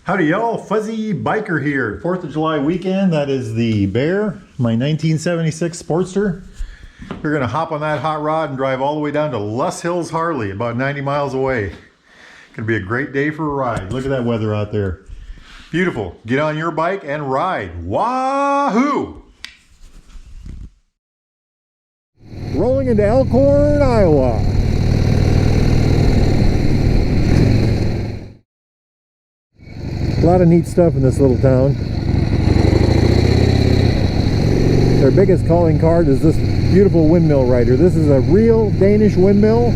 Howdy y'all, Fuzzy Biker here. 4th of July weekend. That is the Bear, my 1976 Sportster. We're gonna hop on that hot rod and drive all the way down to Loess Hills, Harley, about 90 miles away. Gonna be a great day for a ride. Look at that weather out there. Beautiful. Get on your bike and ride. Wahoo! Rolling into Elkhorn, Iowa. A lot of neat stuff in this little town. Their biggest calling card is this beautiful windmill right here. This is a real Danish windmill,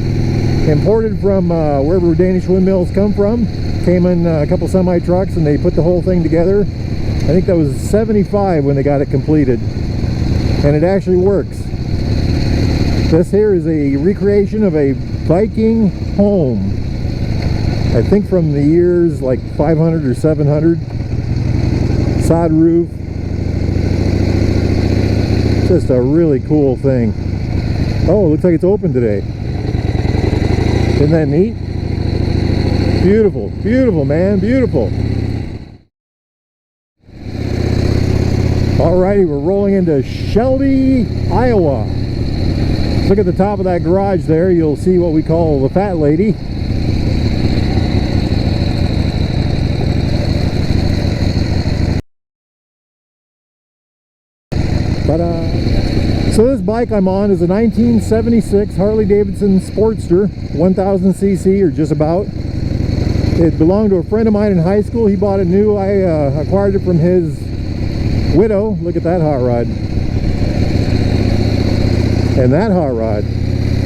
imported from wherever Danish windmills come from. Came in a couple semi trucks and they put the whole thing together. I think that was 75 when they got it completed, and it actually works. This here is a recreation of a Viking home. I think from the years like 500 or 700. Sod roof. Just a really cool thing. Oh, it looks like it's open today. Isn't that neat? Beautiful, beautiful, man, beautiful. Alrighty, we're rolling into Shelby, Iowa. Look at the top of that garage there. You'll see what we call the fat lady. So this bike I'm on is a 1976 Harley-Davidson Sportster, 1000cc or just about. It belonged to a friend of mine in high school. He bought it new. I acquired it from his widow. Look at that hot rod. And that hot rod.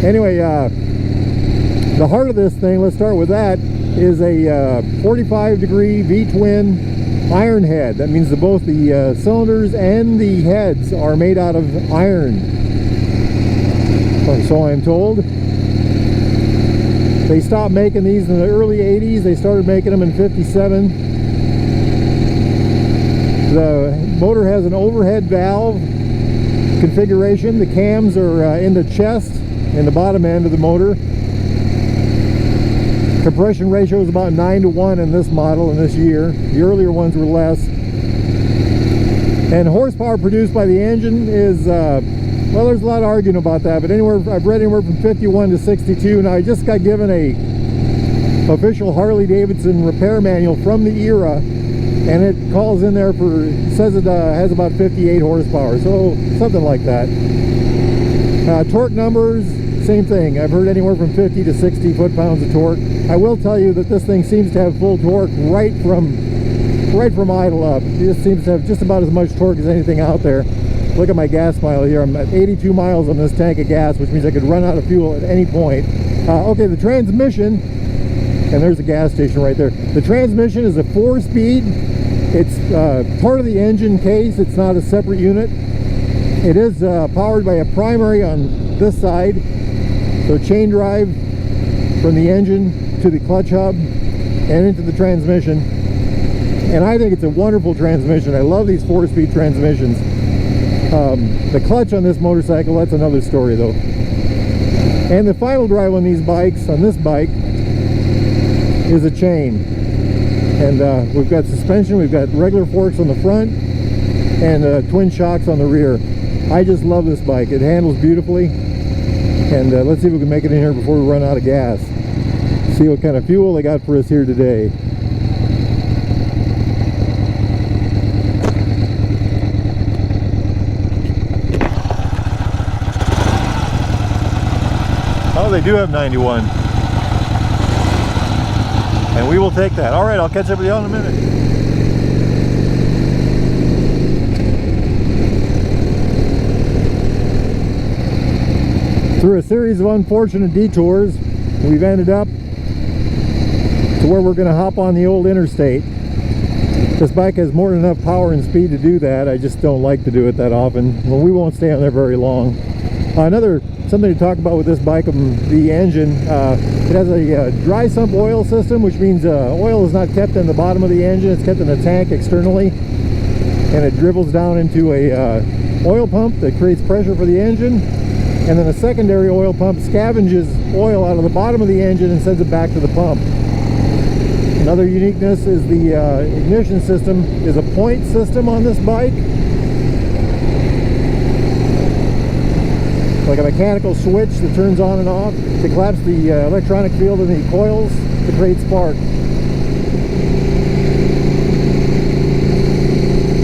Anyway, the heart of this thing, let's start with that, is a 45-degree V-twin Ironhead. That means that both the cylinders and the heads are made out of iron, so I'm told. They stopped making these in the early 80s. They started making them in 57. The motor has an overhead valve configuration. The cams are in the chest and the bottom end of the motor. Compression ratio is about 9:1 in this model in this year. The earlier ones were less. And horsepower produced by the engine is, well, there's a lot of arguing about that, but I've read anywhere from 51 to 62. Now, I just got given a official Harley-Davidson repair manual from the era, and it calls in there for, says it has about 58 horsepower, so something like that. Torque numbers, same thing. I've heard anywhere from 50 to 60 foot-pounds of torque. I will tell you that this thing seems to have full torque right from idle up. It just seems to have just about as much torque as anything out there. Look at my gas mile here. I'm at 82 miles on this tank of gas, which means I could run out of fuel at any point. Okay, the transmission, and there's a gas station right there. The transmission is a 4-speed. It's part of the engine case. It's not a separate unit. It is powered by a primary on this side. So chain drive from the engine to the clutch hub and into the transmission. And I think it's a wonderful transmission. I love these 4-speed transmissions. The clutch on this motorcycle, that's another story though. And the final drive on these bikes, on this bike, is a chain. And we've got suspension, we've got regular forks on the front, and twin shocks on the rear. I just love this bike. It handles beautifully. And let's see if we can make it in here before we run out of gas. See what kind of fuel they got for us here today. Oh, they do have 91. And we will take that. All right, I'll catch up with you all in a minute. Through a series of unfortunate detours, we've ended up to where we're going to hop on the old interstate. This bike has more than enough power and speed to do that. I just don't like to do it that often. Well, we won't stay on there very long. Something to talk about with this bike, the engine. It has a dry sump oil system, which means oil is not kept in the bottom of the engine. It's kept in a tank externally, and it dribbles down into a oil pump that creates pressure for the engine. And then a secondary oil pump scavenges oil out of the bottom of the engine and sends it back to the pump. Another uniqueness is the ignition system is a point system on this bike. Like a mechanical switch that turns on and off to collapse the electronic field in the coils to create spark.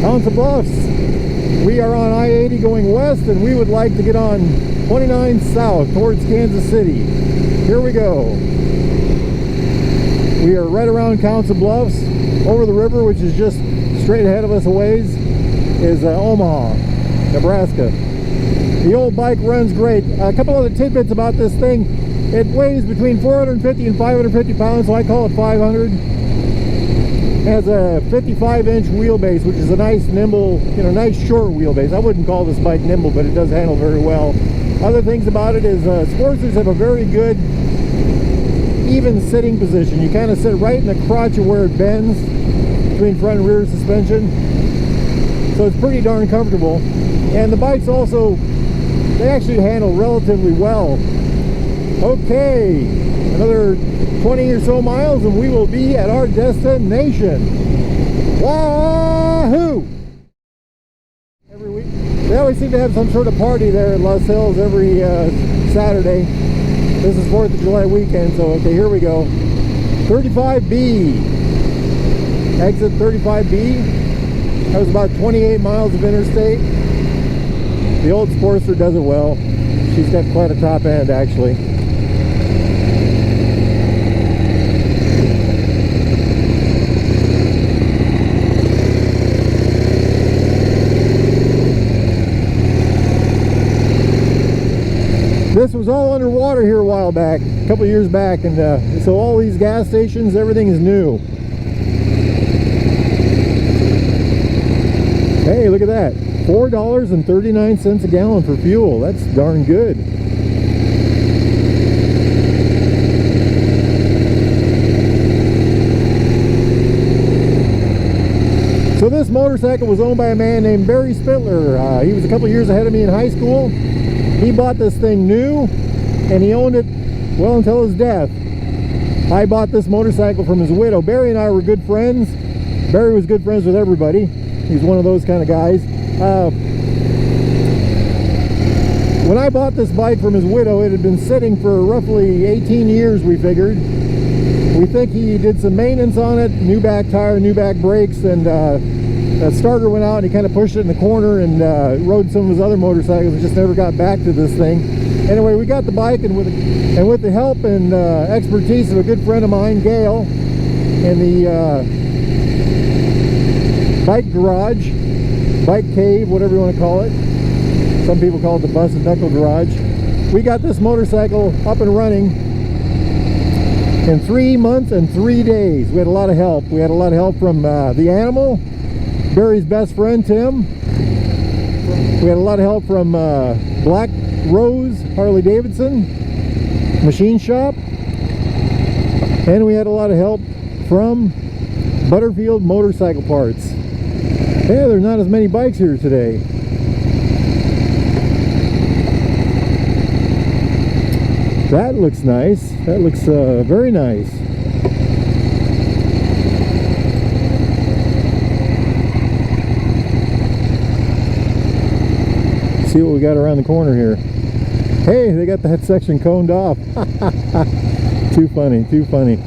Council Bluffs. We are on I-80 going west, and we would like to get on 29 south towards Kansas City. Here we go. We are right around Council Bluffs. Over the river, which is just straight ahead of us a ways, is Omaha, Nebraska. The old bike runs great. A couple other tidbits about this thing. It weighs between 450 and 550 pounds, so I call it 500. It has a 55-inch wheelbase, which is a nice, nimble, nice short wheelbase. I wouldn't call this bike nimble, but it does handle very well. Other things about it is Sportsters have a very good even sitting position. You kind of sit right in the crotch of where it bends between front and rear suspension, so it's pretty darn comfortable. And the bikes also, they actually handle relatively well. Okay, another 20 or so miles and we will be at our destination. Wahoo! Every week they always seem to have some sort of party there at Loess Hills every Saturday. This is 4th of July weekend, so okay, here we go. 35B. Exit 35B. That was about 28 miles of interstate. The old Sportster does it well. She's got quite a top end, actually. This was all underwater here a while back, a couple of years back, and so all these gas stations, everything is new. Hey, look at that. $4.39 a gallon for fuel. That's darn good. So this motorcycle was owned by a man named Barry Spittler. He was a couple years ahead of me in high school. He bought this thing new, and he owned it, well, until his death. I bought this motorcycle from his widow. Barry and I were good friends. Barry was good friends with everybody. He's one of those kind of guys. When I bought this bike from his widow, it had been sitting for roughly 18 years, we figured. We think he did some maintenance on it, new back tire, new back brakes, and the starter went out and he kind of pushed it in the corner and rode some of his other motorcycles and just never got back to this thing. Anyway, we got the bike, and with the help and expertise of a good friend of mine, Gail, in the bike garage, bike cave, whatever you want to call it. Some people call it the busted knuckle garage. We got this motorcycle up and running in 3 months and 3 days. We had a lot of help. We had a lot of help from the animal, Barry's best friend, Tim. We had a lot of help from Black Rose Harley-Davidson machine shop. And we had a lot of help from Butterfield Motorcycle Parts. Yeah, there's not as many bikes here today. That looks nice. That looks very nice. See what we got around the corner here. Hey, they got that section coned off. Too funny, too funny.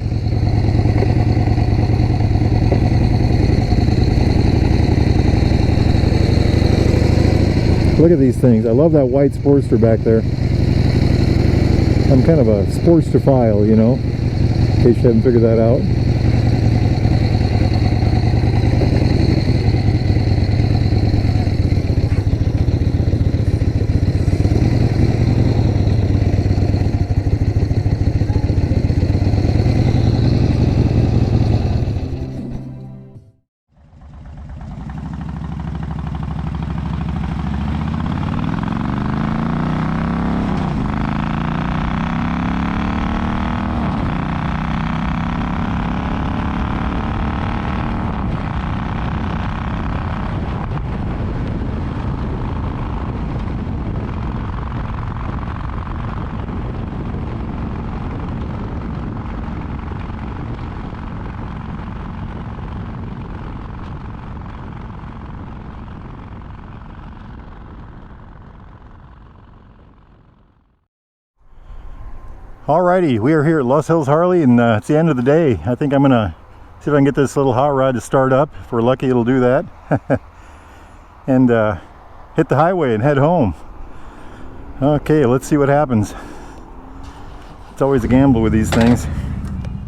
Look at these things. I love that white Sportster back there. I'm kind of a Sportster-phile, you know, in case you haven't figured that out. Alrighty, we are here at Loess Hills Harley, and it's the end of the day. I think I'm gonna see if I can get this little hot rod to start up. If we're lucky, it'll do that. And hit the highway and head home. Okay, let's see what happens. It's always a gamble with these things.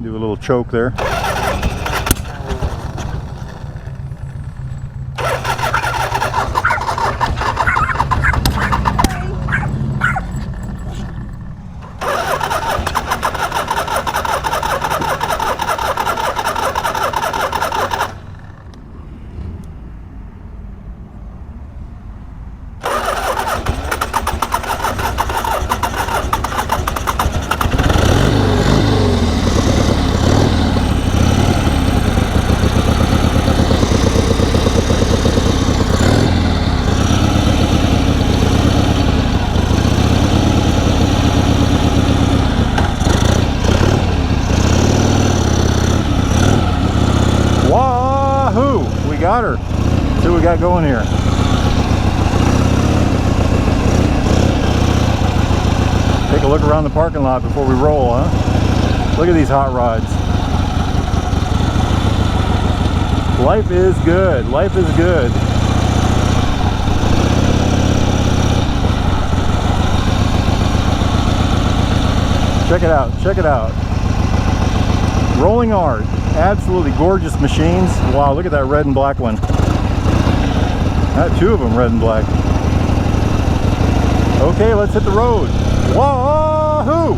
Do a little choke there. Wahoo! We got her. Let's see what we got going here. Take a look around the parking lot before we roll, huh? Look at these hot rods. Life is good. Life is good. Check it out. Check it out. Rolling art. Absolutely gorgeous machines. Wow, look at that red and black one. Got two of them red and black. Okay, let's hit the road. Wahoo!